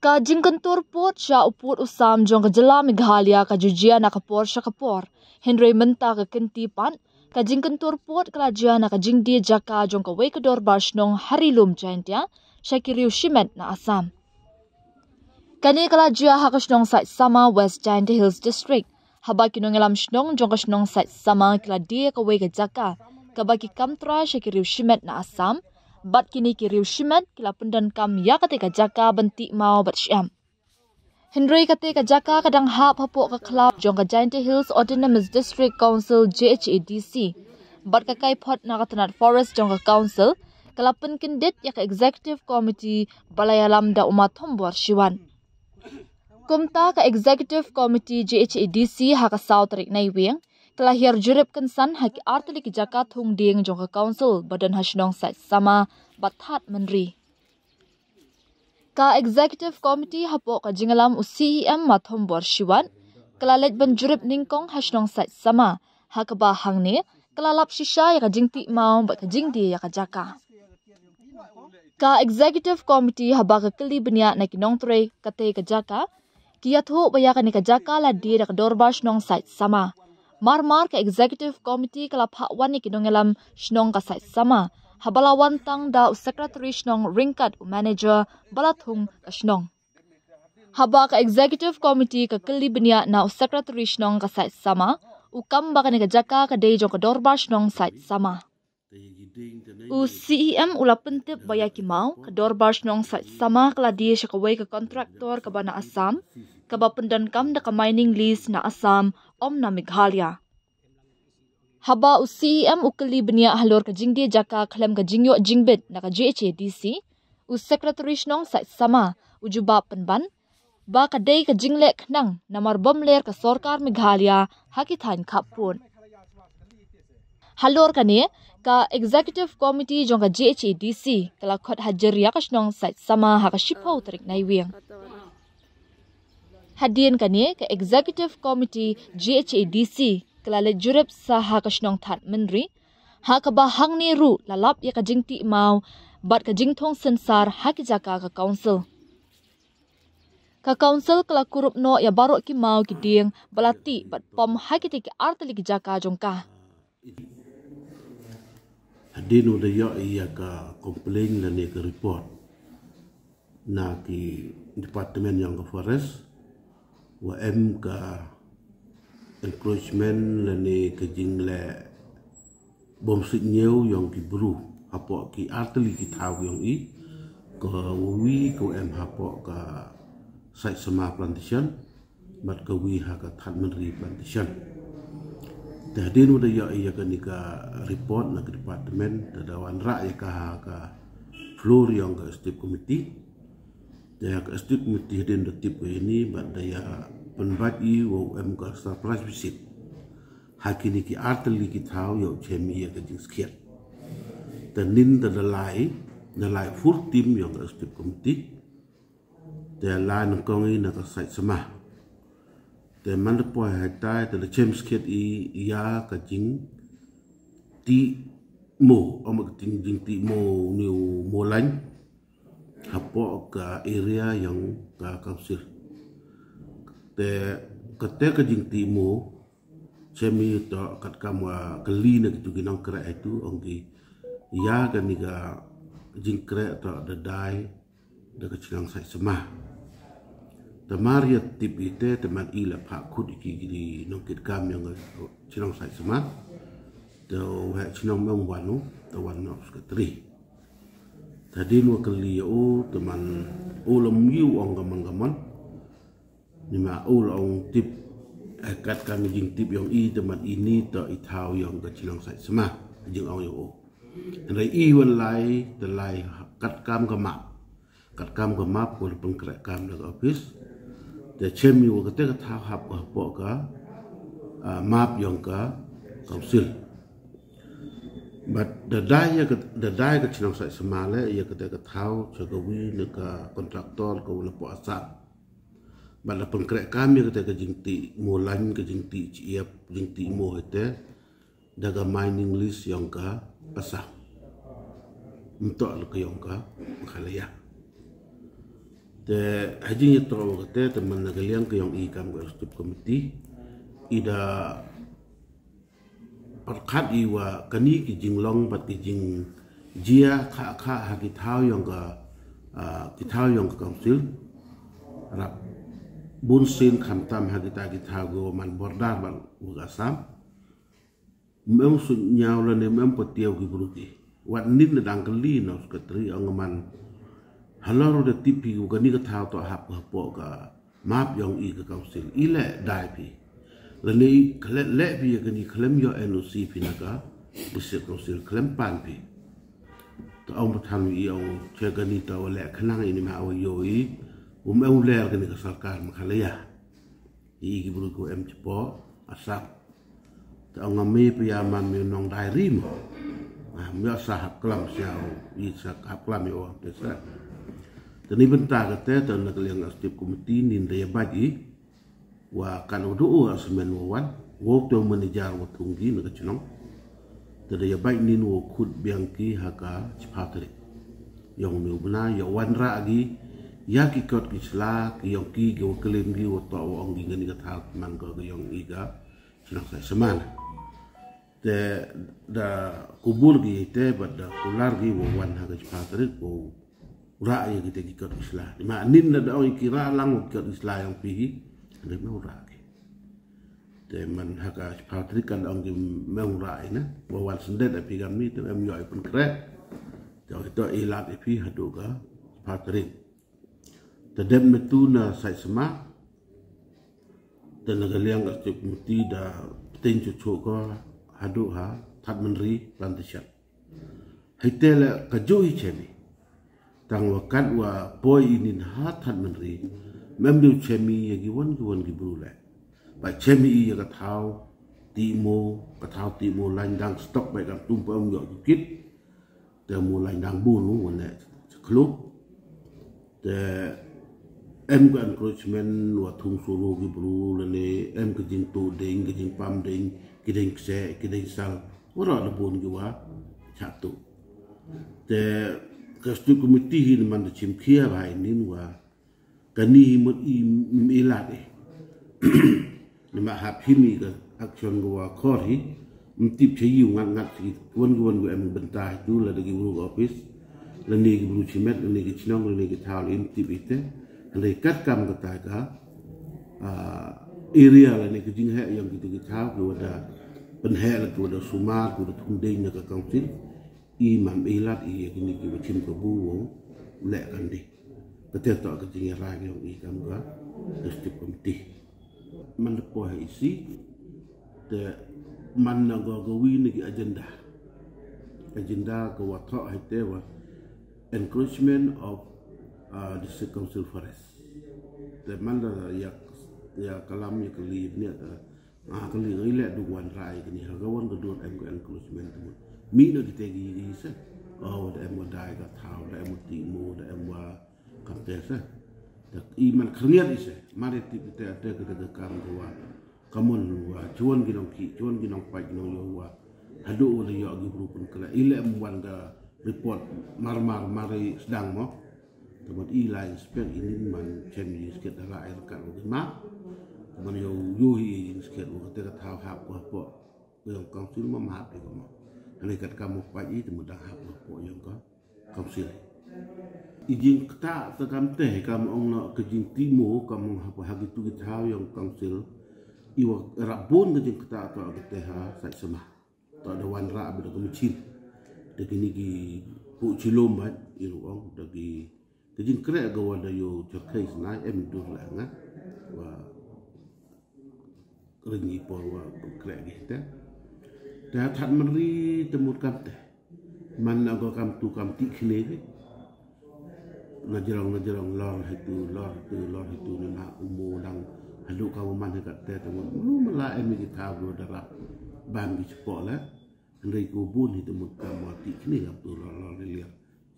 Ka jingkantur pot sya uput usam jong ka jela Meghalaya ka jujia na kapor sya kapor. Henry menta ka kentipan ka jingkantur pot kelajia na ka jingdi jaka jong ka wei kedor bashnong harilum jaintia sya kiriu shimet na Assam. Kani kelajia hakashnong site sama West Jaintia Hills District. Haba kinong elam shnong jong ka shnong site sama keladia ka wei ka jaka. Kabaki kamtra sya kiriu shimet na Assam. Bat kini kiriu shimet kila pendan kam ya katika jaka benti mau bat syam. Henry katika jaka kadang hap hapok ka klab jong ka Jaintia Hills Autonomous District Council JHADC. Bat kakai pot na katanat forest jong ka council kalapan kendit ya ka executive committee balayalam da umat thombor shiwan. Kumta ka executive committee JHADC haka south rik naiwing kelahir jurip kensan haki artili ki jaka thung ding jong ka council badan hashnong site sama bathat menri. Ka executive committee hapo ka jingalam UCEM mathom bor shiwan kelalet ban jurip ningkong hashnong site sama hakaba hangne kelalap shisha ya ka jingti mau bat ka jingdi ya ka jaka. Ka executive committee haba ka keli benya na kinong tre kate ka jaka kiyatho baya ka ni ka jaka la di da ka dorbash nong site sama. Mar ke executive committee kelap hakwan ni kinongelam shnong ka site sama. Habalawan tang da secretary shnong ringkat manager balathung ka shnong. Haba ka executive committee ka keli benya na secretary shnong ka site sama. Ukam baka ni ka jaka ka day jong ka dorba shnong site sama. CEM ula pentip baya kimau ka dorba shnong site sama kala di siya ka way ka kontraktor ka ba na Assam. Kaba pendan kam da ka mining lease na Assam om na Meghalaya. Haba CEM ukeli benya halor ka jingdi jaka klem ka jingyo jingbit na ka JHADC. Secretary shnong site sama ujuba penban. Ba ka day ka jinglek nang na marbom ler ka sorkar Meghalaya hakithan kapun. Halor ka ni ka executive committee jong ka JHADC kala khot hajeria ka shnong site sama haka shipau tarik naiwing. Hadian kani ke executive committee JHADC kelale jurip sa hakashnong that menri hakaba hangni ru lalap ya kajingti mau bat kajingthong sensar hakijaka ka council. Ka council kala kurup no ya barok ki mau ki ding balati bat pom hakiti ki artali ki jaka jongka. Hadin udah ya iya ka komplain dan ka report na ki departemen yang ke forest wa M ka encroachment lani ke jingle bom sinyau yang ki bru hapo ki arteli ki thaw yang i ko wi ko M hapo ka site sama plantation mat ka wi ha ka that menri plantation tadin udah ya iya ka ni ka report na ke departemen tadawan ra ya ka floor yang ka state committee daya ke state committee hadin da tip ini bat daya penbati wo MK surprise visit hakini ki arteli ki thaw yo chemi ya ka jingskiat tanin da dalai full team yang ka state committee daya la nang kongi na ka site sama te man po hatai te le chemskiat I ya ka jing ti mo om ka jing ti mo new molan hapo ka area yang ka council te kate ka jing ti mo chemi to kat kamwa kali na gitu ginang kra itu ongi ya ka ni ga jing kra to da dai da ka chilang sai sama tamaria tip ite teman ila pak khut ki di nongkit kam yang chilang sai sama to ha chilang mong wanu to wan of sekretari tadi nu kali o teman ulam yu ong gaman ni ma ul ong tip kat kami jing tip yang I teman ini to ithau yang ka chilang sai sama jing ong yo rai I wan lai te lai kat kam ka map ko pengkrek kam da office de chemi wo ka te ka thau hap ka po ka map yang ka council but the dai ka chilang sai sama le ya ka te ka thau chagawi ne ka kontraktor ko le po asap but la pengkrek kami ka te ka jingti molan ka jingti chiap jingti mo hete daga mining list yang ka asap untuk le ka yang ka Meghalaya te haji ni to kate teman nagaliang ke yang ikam ke stip komiti ida perkat iwa kani ki jinglong bat ki jing jia kha haki thau yang ka ki thau yang ka council rap bun sin kham tam haki ta ki thau go man bordar ban ugasam mem su nyau la ne mem potiau ki bruti wat nit na dang kali no skatri angaman halaro de tipi ko ni ka thau to hap po ka map yang i ka council ile dai pi lani le pi ka ni klem yo NOC pi na ka bisik council klem pan pi to au tham i au che ka ni to le khnang ini ma au yo i au le ka ni ka sarkar ma khalaya i ki buru ko em chpo asap to ngame pi ya man mi nong dai rim mi sahab klam siau i sahab klam yo desa. Tani bentar kata dan nak liang aktif komiti ni daya bagi wa kan udu asmen wan waktu manajar watunggi nak cenong daya baik ni wo khud biangki haka chipatri yang ni bena ya wan ra agi ya ki kot ki sla ki yang ki go kelem gi wo to ong gi ngani ka man ko yang iga cenong sai seman te da kubul gi te bada kular gi wo wan haka chipatri ko rakyat kita ikut Islam. Lima nin ada orang kira lang ikut Islam yang pergi, ada mau rakyat. Teman haka sepatri kan orang mau rakyat na, bawa sendet api kami tu kami jauh pun kerek, jauh itu ilat api hadu ka sepatri. Tadem metu na sai semak, dan nagaliang aktif muti dah petin cucu ka hadu ha tad menri lantisyat. Hitela kajuhi cemi. Tang wakat wa boy ini hatan menri memdu cemi yagi wan ki brule ba cemi i ka thau timo landang stok ba kam tumpam yo kit te mo landang bunu wane klub te em ka encouragement wa thung suru ki brule ne em ka jing tu ding ki jing pam ding ki ding se ki ding sal ora le bun ki wa chatu te Kastu komiti ni man cim kia ba ini wa kani mut ilat ni ma hap himi ka action wa kori mtip chayu ngat si wan go em bentah tu la dagi buru office la ni gi buru cimet la ni gi chinong la ni gi thal im tip ite le kat kam ka ta ka area la ni gi jing he yang gi thal ko da pen he la ko da sumar ko da thunding na ka council imam ilat i kini ki wachim ko buwo le kandi kete to ka jinga ra yo i kam ga stip komiti man po isi te man na go wi ni agenda ko wa to hite wa encouragement of the council forest te man da ya kalam ya kali ni kali ile du wan rai kini ha ga wan do encouragement mi no kita gi isa oh da em dai ga thau da em timo da em wa kaptesa da iman kriat isa mari kita ada ke kam wa kamun wa chuan gi nong pai no yo wa hadu le yo gi grupun kala ile em wan ga report mari sedang mo tempat ilai spek ini man chemi sket da air kan ma man yo hi sket wa te thau hap po yo council ma hap ko mo Ani kat kamu pagi tu mudah hap po yang ka council. Ijin kata tekam teh kamu ong na kejing timo kamu hap hagi tu kita yang council iwa rabon kejing kata atau teh ha sai semah. Tu ada wan ra ada kemicin. Dagi ni gi pu cilom bat iru ong dagi kejing krek ga wada yo cerkai senai em dur lah ngah. Wa rengi por wa krek kita. Dah tak meri temut kam teh mana go kam tu kam ti khne ke najerong lor itu ni ma umo dang halu ka man ka teh temut lu mala em ki tha go darap ban ki cepo la ndai ko bun hi temut kam ti khne kam tu lor liat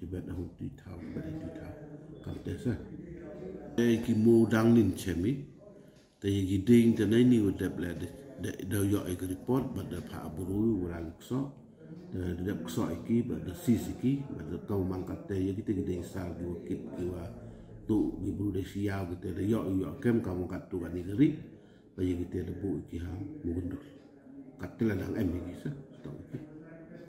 cibet dah ti tha ba ti tha kam teh sa ki mo dang nin chemi te gi ding te nai ni udap la da yo ek report pada pa buru uran kso da kso iki pada sis iki pada kau mangkat te ya kita sal di wakit kiwa tu di buru de siau kita de yo kem kamu kat tu kan ni geri bagi kita de bu ki ha mundur katela dang em ni sa